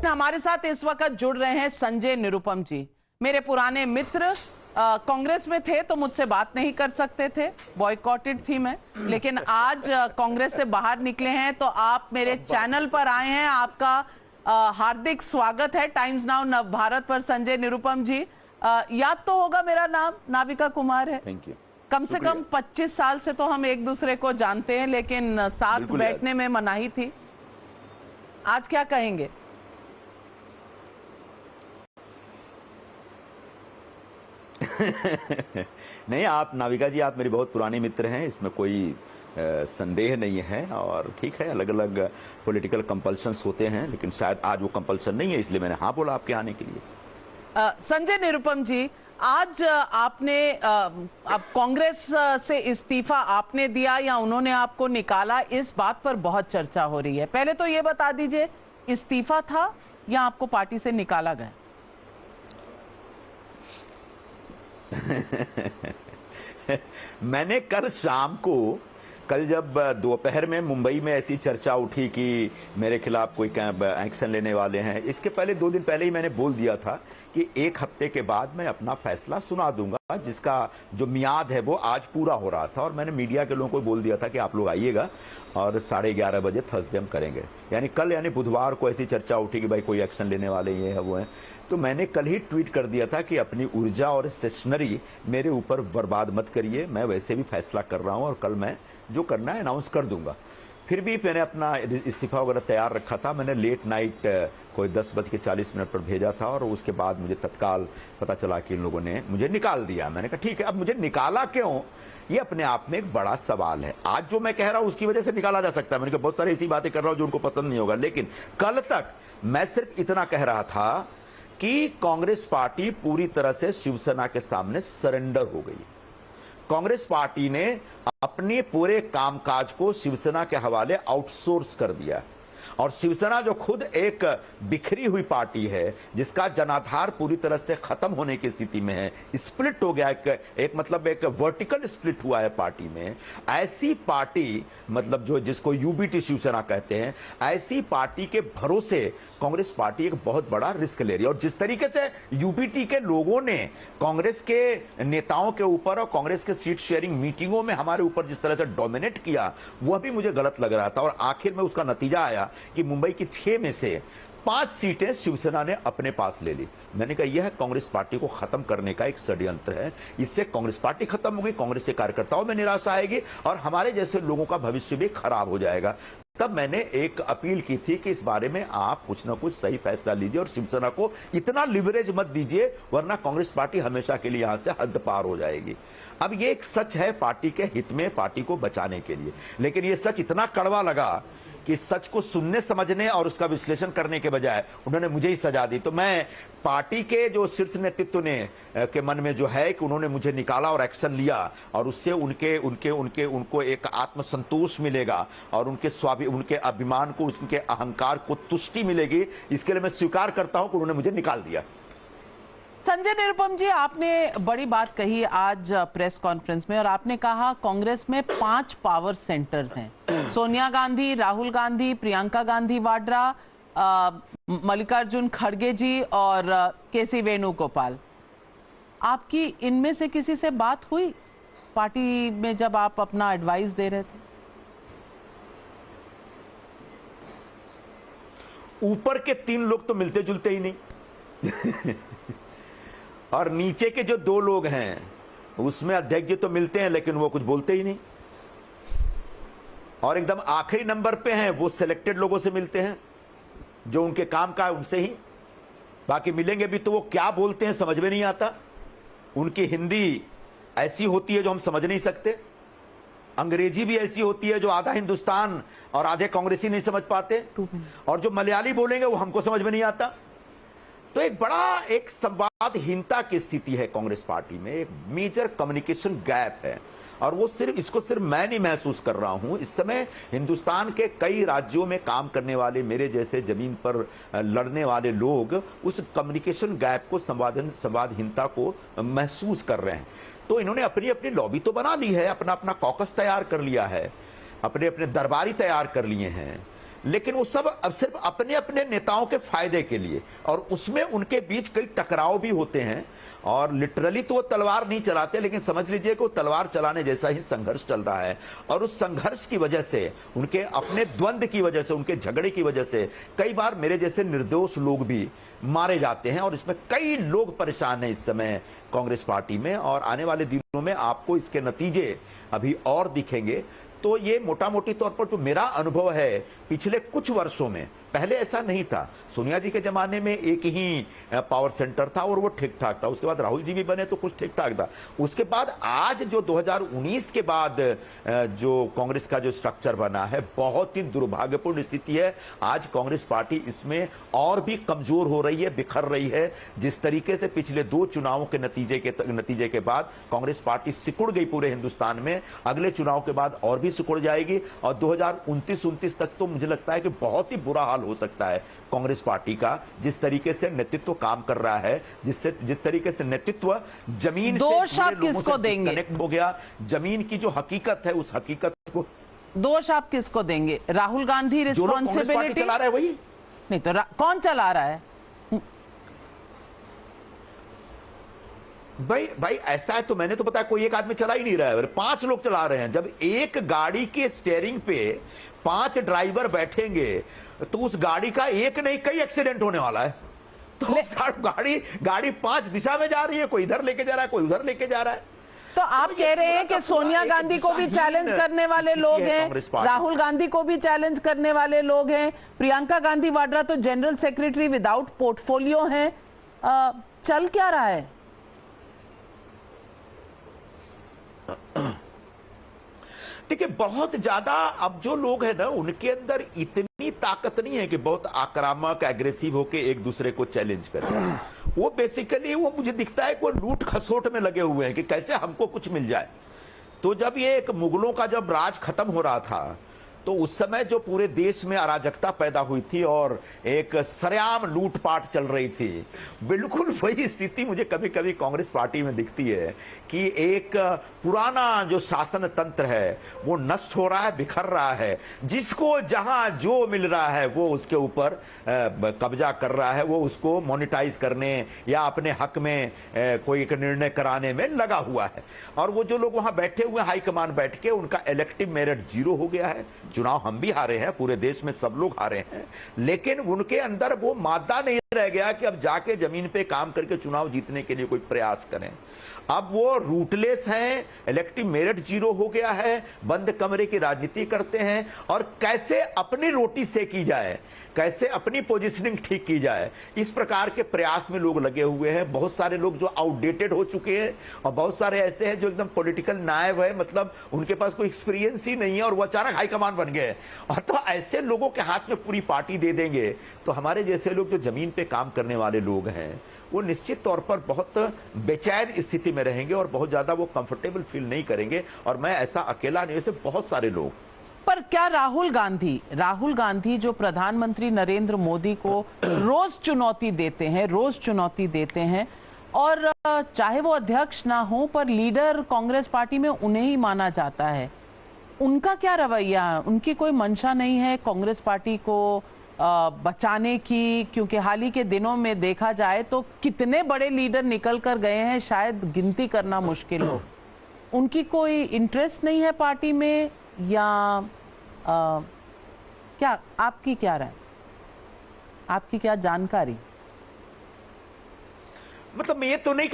हमारे साथ इस वक्त जुड़ रहे हैं संजय निरुपम जी, मेरे पुराने मित्र। कांग्रेस में थे तो मुझसे बात नहीं कर सकते थे, बॉयकॉटेड थी मैं, लेकिन आज कांग्रेस से बाहर निकले हैं तो आप मेरे चैनल पर आए हैं। आपका हार्दिक स्वागत है टाइम्स नाउ नव भारत पर। संजय निरुपम जी, याद तो होगा मेरा नाम नाविका कुमार है। Thank you. कम से कम 25 साल से तो हम एक दूसरे को जानते हैं, लेकिन साथ बैठने में मनाही थी। आज क्या कहेंगे? नहीं, आप नाविका जी, आप मेरे बहुत पुराने मित्र हैं, इसमें कोई संदेह नहीं है। और ठीक है, अलग अलग पॉलिटिकल कंपल्शंस होते हैं, लेकिन शायद आज वो कंपल्शन नहीं है, इसलिए मैंने हाँ बोला आपके आने के लिए। संजय निरुपम जी, आज आपने अब कांग्रेस से इस्तीफा आपने दिया या उन्होंने आपको निकाला, इस बात पर बहुत चर्चा हो रही है। पहले तो ये बता दीजिए, इस्तीफा था या आपको पार्टी से निकाला गया? मैंने कल शाम को, कल जब दोपहर में मुंबई में ऐसी चर्चा उठी कि मेरे खिलाफ कोई एक्शन लेने वाले हैं, इसके पहले 2 दिन पहले ही मैंने बोल दिया था कि 1 हफ्ते के बाद मैं अपना फैसला सुना दूंगा, जिसका जो मियाद है वो आज पूरा हो रहा था। और मैंने मीडिया के लोगों को बोल दिया था कि आप लोग आइएगा और 11:30 बजे थर्सडे हम करेंगे। यानी कल, यानी बुधवार को ऐसी चर्चा उठी कि भाई कोई एक्शन लेने वाले ये है वो है, तो मैंने कल ही ट्वीट कर दिया था कि अपनी ऊर्जा और सेशनरी मेरे ऊपर बर्बाद मत करिए, मैं वैसे भी फैसला कर रहा हूं और कल मैं जो करना है अनाउंस कर दूंगा। फिर भी मैंने अपना इस्तीफा वगैरह तैयार रखा था। मैंने लेट नाइट कोई 10:40 पर भेजा था और उसके बाद मुझे तत्काल पता चला कि इन लोगों ने मुझे निकाल दिया। मैंने कहा ठीक है, अब मुझे निकाला क्यों, ये अपने आप में एक बड़ा सवाल है। आज जो मैं कह रहा हूं उसकी वजह से निकाला जा सकता है, मैंने कहा बहुत सारी ऐसी बातें कर रहा हूं जो उनको पसंद नहीं होगा, लेकिन कल तक मैं सिर्फ इतना कह रहा था कि कांग्रेस पार्टी पूरी तरह से शिवसेना के सामने सरेंडर हो गई। कांग्रेस पार्टी ने अपने पूरे कामकाज को शिवसेना के हवाले आउटसोर्स कर दिया और शिवसेना जो खुद एक बिखरी हुई पार्टी है, जिसका जनाधार पूरी तरह से खत्म होने की स्थिति में है, स्प्लिट हो गया, एक मतलब एक वर्टिकल स्प्लिट हुआ है पार्टी में। ऐसी पार्टी, मतलब जो जिसको यूबीटी शिवसेना कहते हैं, ऐसी पार्टी के भरोसे कांग्रेस पार्टी एक बहुत बड़ा रिस्क ले रही है। और जिस तरीके से यूबीटी के लोगों ने कांग्रेस के नेताओं के ऊपर और कांग्रेस के सीट शेयरिंग मीटिंगों में हमारे ऊपर जिस तरह से डोमिनेट किया, वह भी मुझे गलत लग रहा था। और आखिर में उसका नतीजा आया कि मुंबई की 6 में से 5 सीटें शिवसेना ने अपने पास ले ली। मैंने कहा यह कांग्रेस पार्टी को खत्म करने का एक षड्यंत्र है। इससे कांग्रेस पार्टी खत्म होगी, कांग्रेस के कार्यकर्ताओं में निराशा आएगी और हमारे जैसे लोगों का भविष्य भी खराब हो जाएगा। तब मैंने एक अपील की थी कि इस बारे में आप कुछ ना कुछ सही फैसला लीजिए और शिवसेना को इतना लिवरेज मत दीजिए, वरना कांग्रेस पार्टी हमेशा के लिए यहां से हद पार हो जाएगी। अब ये एक सच है पार्टी के हित में, पार्टी को बचाने के लिए, लेकिन ये सच इतना कड़वा लगा कि सच को सुनने समझने और उसका विश्लेषण करने के बजाय उन्होंने मुझे ही सजा दी। तो मैं पार्टी के जो शीर्ष नेतृत्व ने के मन में जो है कि उन्होंने मुझे निकाला और एक्शन लिया और उससे उनको एक आत्मसंतोष मिलेगा और उनके अभिमान को, उनके अहंकार को तुष्टि मिलेगी, इसके लिए मैं स्वीकार करता हूं कि उन्होंने मुझे निकाल दिया। संजय निरुपम जी, आपने बड़ी बात कही आज प्रेस कॉन्फ्रेंस में और आपने कहा कांग्रेस में 5 पावर सेंटर्स हैं। सोनिया गांधी, राहुल गांधी, प्रियंका गांधी वाड्रा, मल्लिकार्जुन खड़गे जी और केसी वेणुगोपाल। आपकी इनमें से किसी से बात हुई पार्टी में जब आप अपना एडवाइस दे रहे थे? ऊपर के 3 लोग तो मिलते जुलते ही नहीं और नीचे के जो 2 लोग हैं उसमें अध्यक्ष जी तो मिलते हैं लेकिन वो कुछ बोलते ही नहीं, और एकदम आखिरी नंबर पे हैं वो सिलेक्टेड लोगों से मिलते हैं जो उनके काम का है उनसे ही। बाकी मिलेंगे भी तो वो क्या बोलते हैं समझ में नहीं आता। उनकी हिंदी ऐसी होती है जो हम समझ नहीं सकते, अंग्रेजी भी ऐसी होती है जो आधा हिंदुस्तान और आधे कांग्रेसी नहीं समझ पाते, और जो मलयाली बोलेंगे वो हमको समझ में नहीं आता। तो एक संवादहीनता की स्थिति है कांग्रेस पार्टी में, एक मेजर कम्युनिकेशन गैप है। और वो इसको सिर्फ मैं नहीं महसूस कर रहा हूं, इस समय हिंदुस्तान के कई राज्यों में काम करने वाले मेरे जैसे जमीन पर लड़ने वाले लोग उस कम्युनिकेशन गैप को, संवादहीनता को महसूस कर रहे हैं। तो इन्होंने अपनी अपनी लॉबी तो बना ली है, अपना अपना कॉकस तैयार कर लिया है, अपने अपने दरबारी तैयार कर लिए हैं, लेकिन वो सब अब सिर्फ अपने अपने नेताओं के फायदे के लिए, और उसमें उनके बीच कई टकराव भी होते हैं। और लिटरली तो वो तलवार नहीं चलाते, लेकिन समझ लीजिए कि वो तलवार चलाने जैसा ही संघर्ष चल रहा है। और उस संघर्ष की वजह से, उनके अपने द्वंद्व की वजह से, उनके झगड़े की वजह से कई बार मेरे जैसे निर्दोष लोग भी मारे जाते हैं। और इसमें कई लोग परेशान हैं इस समय कांग्रेस पार्टी में, और आने वाले दिनों में आपको इसके नतीजे अभी और दिखेंगे। तो ये मोटा मोटी तौर पर जो मेरा अनुभव है पिछले कुछ वर्षों में, पहले ऐसा नहीं था। सोनिया जी के जमाने में एक ही पावर सेंटर था और वो ठीक ठाक था। उसके बाद राहुल जी भी बने तो कुछ ठीक ठाक था। उसके बाद आज जो 2019 के बाद जो कांग्रेस का जो स्ट्रक्चर बना है, बहुत ही दुर्भाग्यपूर्ण स्थिति है। आज कांग्रेस पार्टी इसमें और भी कमजोर हो रही है, बिखर रही है। जिस तरीके से पिछले 2 चुनावों के नतीजे के बाद कांग्रेस पार्टी सिकुड़ गई पूरे हिंदुस्तान में, अगले चुनाव के बाद और भी सिकुड़ जाएगी। और 2029-29 तक तो मुझे लगता है कि बहुत ही बुरा हाल हो सकता है कांग्रेस पार्टी का, जिस तरीके से नेतृत्व काम कर रहा है, जिस तरीके से नेतृत्व जमीन से दोष आप किसको देंगे? डिस्कनेक्ट हो गया। जमीन की जो हकीकत है, उस हकीकत को दोष आप किसको देंगे? राहुल गांधी रिस्पॉन्सिबिलिटी चला रहा है वही नहीं तो कौन चला रहा है? भाई ऐसा है तो मैंने तो पता है कोई एक आदमी चला ही नहीं रहा है, 5 लोग चला रहे हैं। जब एक गाड़ी के स्टीयरिंग पे 5 ड्राइवर बैठेंगे तो उस गाड़ी का एक नहीं कई एक्सीडेंट होने वाला है। तो गाड़ी 5 दिशा में जा रही है, कोई इधर लेके जा रहा है, कोई उधर लेके जा रहा है। तो आप कह रहे हैं कि सोनिया गांधी को भी चैलेंज करने वाले लोग हैं, राहुल गांधी को भी चैलेंज करने वाले लोग हैं, प्रियंका गांधी वाड्रा तो जनरल सेक्रेटरी विदाउट पोर्टफोलियो हैं। चल क्या रहा है? देखिए, बहुत ज्यादा अब जो लोग हैं ना, उनके अंदर इतनी ताकत नहीं है कि बहुत आक्रामक एग्रेसिव होके एक दूसरे को चैलेंज करें। वो बेसिकली वो मुझे दिखता है कि वो लूट खसोट में लगे हुए हैं कि कैसे हमको कुछ मिल जाए। तो जब ये एक मुगलों का जब राज खत्म हो रहा था, तो उस समय जो पूरे देश में अराजकता पैदा हुई थी और एक सरेआम लूटपाट चल रही थी, बिल्कुल वही स्थिति मुझे कभी कभी कांग्रेस पार्टी में दिखती है कि एक पुराना जो शासन तंत्र है वो नष्ट हो रहा है, बिखर रहा है। जिसको जहां जो मिल रहा है वो उसके ऊपर कब्जा कर रहा है, वो उसको मोनिटाइज करने या अपने हक में कोई एक निर्णय कराने में लगा हुआ है। और वो जो लोग वहां बैठे हुए हाईकमान बैठ के, उनका इलेक्टिव मेरिट 0 हो गया है। चुनाव हम भी हारे हैं, पूरे देश में सब लोग हारे हैं, लेकिन उनके अंदर वो मादा नहीं रह गया कि अब जाके जमीन पे काम करके चुनाव जीतने के लिए कोई प्रयास करें। अब वो रूटलेस हैं, इलेक्टिव मेरिट 0 हो गया है, बंद कमरे की राजनीति करते हैं और कैसे अपनी रोटी सेकी जाए, कैसे अपनी पोजीशनिंग ठीक की जाए, इस प्रकार के प्रयास में लोग लगे हुए हैं। बहुत सारे लोग जो आउटडेटेड हो चुके हैं और बहुत सारे ऐसे हैं जो एकदम पॉलिटिकल नायब है, मतलब उनके पास कोई एक्सपीरियंस ही नहीं है और वो अचानक हाईकमान बन गए। और तो ऐसे लोगों के हाथ में पूरी पार्टी दे देंगे तो हमारे जैसे लोग जो जमीन पे काम करने वाले लोग हैं वो निश्चित तौर पर बहुत बेचैन स्थिति में रहेंगे और बहुत ज्यादा वो कंफर्टेबल फील नहीं करेंगे। और मैं ऐसा अकेला नहीं, ऐसे बहुत सारे लोग। पर क्या राहुल गांधी जो प्रधानमंत्री नरेंद्र मोदी को रोज चुनौती देते हैं और चाहे वो अध्यक्ष ना हो पर लीडर कांग्रेस पार्टी में उन्हें ही माना जाता है, उनका क्या रवैया है? उनकी कोई मंशा नहीं है कांग्रेस पार्टी को बचाने की? क्योंकि हाल ही के दिनों में देखा जाए तो कितने बड़े लीडर निकल कर गए हैं, शायद गिनती करना मुश्किल हो। उनकी कोई इंटरेस्ट नहीं है पार्टी में या क्या? आपकी क्या राय, आपकी क्या जानकारी? मतलब मैं ये तो नहीं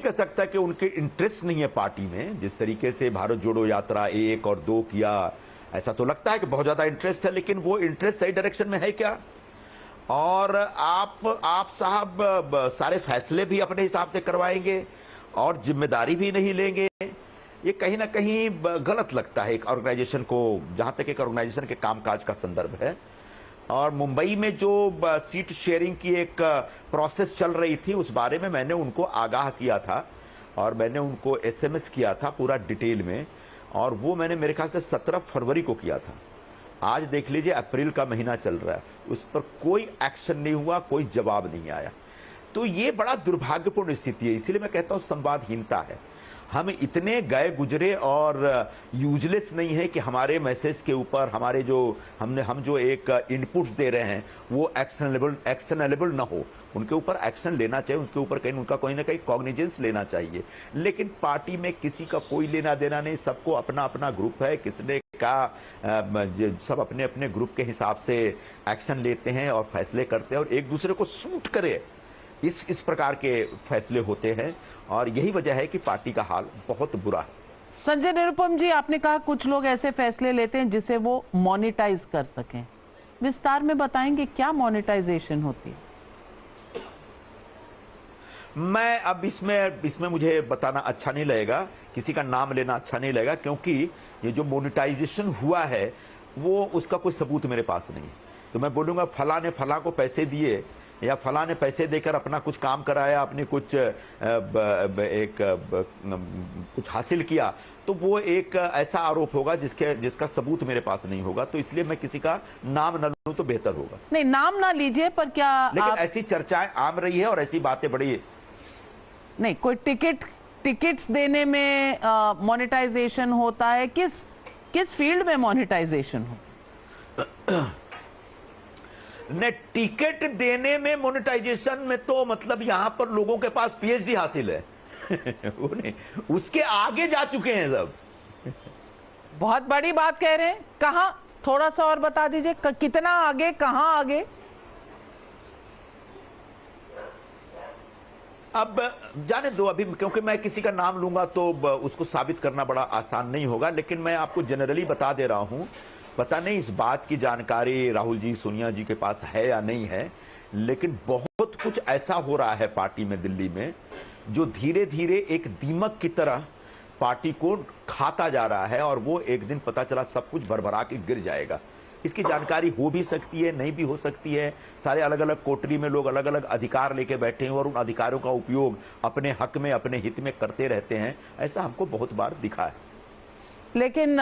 कह सकता कि उनके इंटरेस्ट नहीं है पार्टी में। जिस तरीके से भारत जोड़ो यात्रा 1 और 2 किया, ऐसा तो लगता है कि बहुत ज्यादा इंटरेस्ट है, लेकिन वो इंटरेस्ट सही डायरेक्शन में है क्या? और आप साहब सारे फैसले भी अपने हिसाब से करवाएंगे और जिम्मेदारी भी नहीं लेंगे, ये कहीं ना कहीं गलत लगता है एक ऑर्गेनाइजेशन को, जहां तक एक ऑर्गेनाइजेशन के कामकाज का संदर्भ है। और मुंबई में जो सीट शेयरिंग की एक प्रोसेस चल रही थी, उस बारे में मैंने उनको आगाह किया था और मैंने उनको SMS किया था पूरा डिटेल में, और वो मैंने मेरे ख्याल से 17 फरवरी को किया था। आज देख लीजिए अप्रैल का महीना चल रहा है, उस पर कोई एक्शन नहीं हुआ, कोई जवाब नहीं आया। तो ये बड़ा दुर्भाग्यपूर्ण स्थिति है, इसलिए मैं कहता हूं संवादहीनता है। हम इतने गए गुजरे और यूजलेस नहीं है कि हमारे मैसेज के ऊपर हमारे जो हम जो एक इनपुट्स दे रहे हैं वो एक्शनेबल ना हो। उनके ऊपर एक्शन लेना चाहिए, उनके ऊपर कहीं उनका कोई ना कहीं कॉग्निजेंस लेना चाहिए। लेकिन पार्टी में किसी का कोई लेना देना नहीं, सबको अपना अपना ग्रुप है, किसने का सब अपने अपने ग्रुप के हिसाब से एक्शन लेते हैं और फैसले करते हैं और एक दूसरे को सूट करे इस प्रकार के फैसले होते हैं और यही वजह है कि पार्टी का हाल बहुत बुरा है। संजय निरुपम जी, आपने कहा कुछ लोग ऐसे फैसले लेते हैं जिसे वो मोनेटाइज कर सकें, विस्तार में बताएंगे क्या मोनेटाइजेशन होती है? मैं अब इसमें मुझे बताना अच्छा नहीं लगेगा, किसी का नाम लेना अच्छा नहीं लगेगा, क्योंकि ये जो मोनेटाइजेशन हुआ है वो उसका कोई सबूत मेरे पास नहीं है। तो मैं बोलूंगा फला ने फला को पैसे दिए या फला ने पैसे देकर अपना कुछ काम कराया, अपने कुछ कुछ हासिल किया, तो वो एक ऐसा आरोप होगा जिसका सबूत मेरे पास नहीं होगा। तो इसलिए मैं किसी का नाम न लूं तो बेहतर होगा। नहीं, नाम ना लीजिए, पर क्या लेकिन ऐसी चर्चाएं आम रही है और ऐसी बातें बड़ी नहीं, कोई टिकट्स देने में मोनेटाइजेशन होता है, किस फील्ड में मोनेटाइजेशन हो? ने टिकट देने में मोनेटाइजेशन में तो मतलब यहां पर लोगों के पास पीएचडी हासिल है उसके आगे जा चुके हैं सब। बहुत बड़ी बात कह रहे हैं, कहां, थोड़ा सा और बता दीजिए, कितना आगे, कहां आगे? अब जाने दो अभी, क्योंकि मैं किसी का नाम लूंगा तो उसको साबित करना बड़ा आसान नहीं होगा। लेकिन मैं आपको जनरली बता दे रहा हूं, पता नहीं इस बात की जानकारी राहुल जी, सोनिया जी के पास है या नहीं है, लेकिन बहुत कुछ ऐसा हो रहा है पार्टी में दिल्ली में जो धीरे धीरे एक दीमक की तरह पार्टी को खाता जा रहा है और वो एक दिन पता चला सब कुछ भरभरा के गिर जाएगा। इसकी जानकारी हो भी सकती है, नहीं भी हो सकती है। सारे अलग अलग कोटरी में लोग अलग अलग अधिकार लेके बैठे हैं और उन अधिकारों का उपयोग अपने हक में, अपने हित में करते रहते हैं। ऐसा हमको बहुत बार दिखा है। लेकिन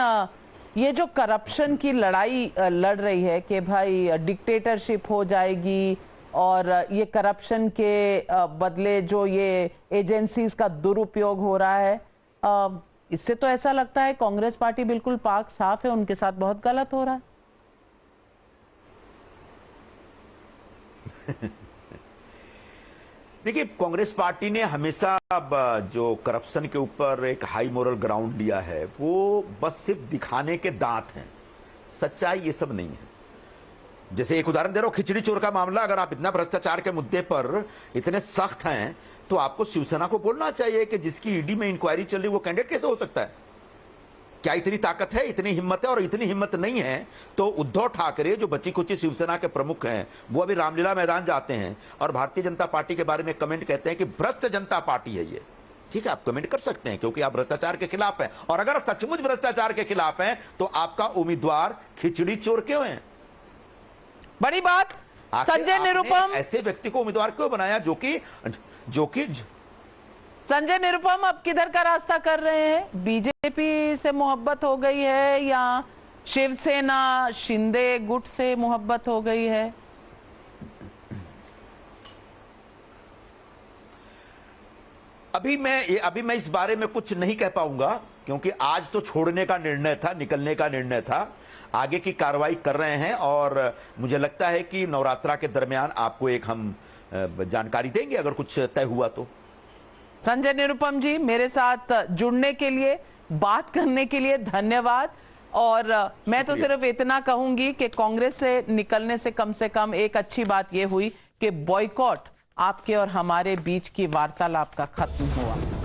ये जो करप्शन की लड़ाई लड़ रही है कि भाई डिक्टेटरशिप हो जाएगी और ये करप्शन के बदले जो ये एजेंसीज का दुरुपयोग हो रहा है, इससे तो ऐसा लगता है कांग्रेस पार्टी बिल्कुल पाक साफ है, उनके साथ बहुत गलत हो रहा है। देखिए, कांग्रेस पार्टी ने हमेशा जो करप्शन के ऊपर एक हाई मोरल ग्राउंड लिया है वो बस सिर्फ दिखाने के दांत हैं, सच्चाई ये सब नहीं है। जैसे एक उदाहरण दे रहा हूं, खिचड़ी चोर का मामला, अगर आप इतना भ्रष्टाचार के मुद्दे पर इतने सख्त हैं तो आपको शिवसेना को बोलना चाहिए कि जिसकी ईडी में इंक्वायरी चल रही वो कैंडिडेट कैसे हो सकता है? क्या इतनी ताकत है, इतनी हिम्मत है? और इतनी हिम्मत नहीं है तो उद्धव ठाकरे जो बची खुची शिवसेना के प्रमुख हैं वो अभी रामलीला मैदान जाते हैं और भारतीय जनता पार्टी के बारे में कमेंट कहते हैं कि भ्रष्ट जनता पार्टी है ये। ठीक है, आप कमेंट कर सकते हैं क्योंकि आप भ्रष्टाचार के खिलाफ हैं, और अगर सचमुच भ्रष्टाचार के खिलाफ हैं तो आपका उम्मीदवार खिचड़ी चोर क्यों है? बड़ी बात। संजय निरुपम, ऐसे व्यक्ति को उम्मीदवार क्यों बनाया जो कि संजय निरुपम अब किधर का रास्ता कर रहे हैं? बीजेपी से मोहब्बत हो गई है या शिवसेना शिंदे गुट से मोहब्बत हो गई है? अभी मैं इस बारे में कुछ नहीं कह पाऊंगा क्योंकि आज तो छोड़ने का निर्णय था, निकलने का निर्णय था। आगे की कार्रवाई कर रहे हैं और मुझे लगता है कि नवरात्रा के दरमियान आपको एक हम जानकारी देंगे अगर कुछ तय हुआ तो। संजय निरुपम जी, मेरे साथ जुड़ने के लिए, बात करने के लिए धन्यवाद। और मैं तो सिर्फ इतना कहूंगी कि कांग्रेस से निकलने से कम एक अच्छी बात यह हुई कि बॉयकॉट आपके और हमारे बीच की वार्तालाप का खत्म हुआ।